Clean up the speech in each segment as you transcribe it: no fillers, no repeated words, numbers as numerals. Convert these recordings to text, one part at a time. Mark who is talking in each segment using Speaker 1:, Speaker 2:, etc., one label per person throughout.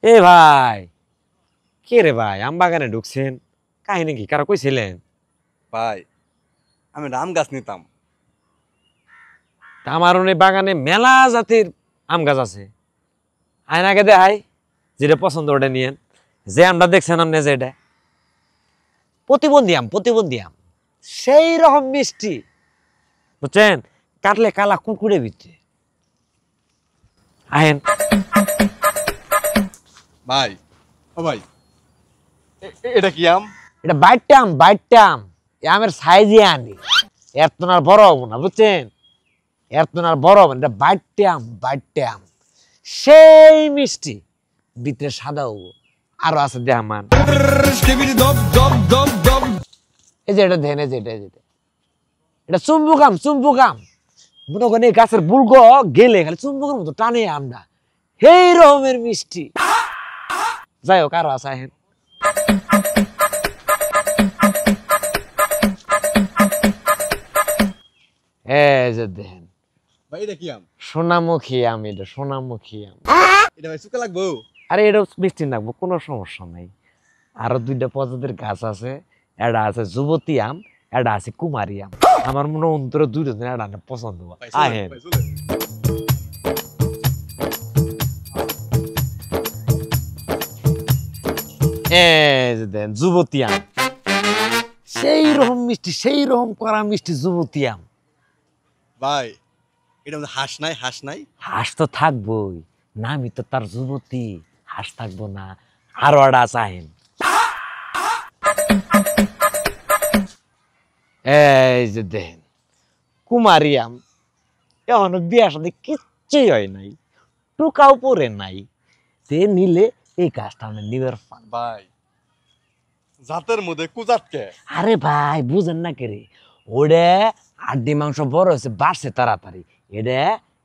Speaker 1: এ ভাই কে রে ভাই আম বাগানে ঢুকছেন কাহিনী কি কারো কইছিলেন?
Speaker 2: ভাই আমি আম গাছ নিতাম।
Speaker 1: তা আমার ওই বাগানে মেলা জাতির আম গাছ আছে। আয়নাকে দেখাই যেটা পছন্দ ওটা নিয়েন। যে আমটা দেখছেন আপনি যেটা প্রতিবন্ধী আম সেই রকম মিষ্টি বুঝছেন, কাটলে কালা কুকুরে ভিতরে। আহেন
Speaker 2: ভাই ও ভাই এটা কি আম?
Speaker 1: এটা বাইটটা আম এ আমের সাইজে আনি এর তো আর বড় হবো না বুঝছেন, এর তো আর বড় হবো না। এটা বাইটটা আম সেই মিষ্টি ভিতরে সাদা হবো আরো আছে দেহামান। এই যে এটা ধেনে যেটা এটা চুম্বুক আম মনে করেন এই গাছের বুলগ গেলে খালি চুম্বকের মতো টানে আমটা সেই রকমের মিষ্টি। যাই হোক আরো আছে আহেন। এই যে দেখেন
Speaker 2: ভাই এটা কি আম?
Speaker 1: সোনামুখী আম, এটা সোনামুখী আম।
Speaker 2: এটা ভাই শুকা লাগবো?
Speaker 1: আরে এটা মিষ্টি রাখবো কোনো সমস্যা নাই। আরো দুইটা প্রজাতির গাছ আছে, এটা আছে যুবতী আম, এটা আছে কুমারী আম। আমার মনে হয় অন্তরে দুইটা দিন এটা পছন্দ আহেন। দেন যুবতী আম সেই রকম মিষ্টি, সেই রকম করা মিষ্টি যুবতী আম।
Speaker 2: ভাই এটা হাঁস নাই?
Speaker 1: হাঁস তো থাকবোই, নামই তো তার যুবতী, হাঁস থাকবো না। আরো একটা আছে আহেন। এই যে দেখেন কুমারী আম, এখনো বিয়ার সাথে কিচ্ছুই হয় নাই, টুকাও পরে নাই। সে নিলে এই গাছটা আমরা নিবার পান।
Speaker 2: ভাই জাতের মধ্যে কুজাতকে।
Speaker 1: আরে ভাই বুঝেন না কেরে, ওরে হাড্ডি মাংস বড় হয়েছে বাড়ছে তাড়াতাড়ি, এটা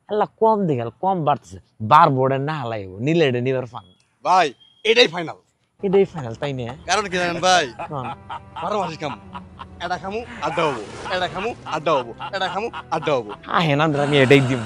Speaker 1: আল্লাহ কম দেখে কম বাড়তেছে, বাড়বো ওটা না হালাই নিলে এটা নিবার পান।
Speaker 2: ভাই এটাই ফাইনাল।
Speaker 1: এটাই ফাইনাল তাই না?
Speaker 2: কারণ কি জানেন ভাই? 12 মাসে খামু, এটা খামু আড্ডা হবো, এটা খামু আড্ডা হবো, এটা খামু আড্ডা হবো।
Speaker 1: আহেন আমরা আমি এটাই দিব।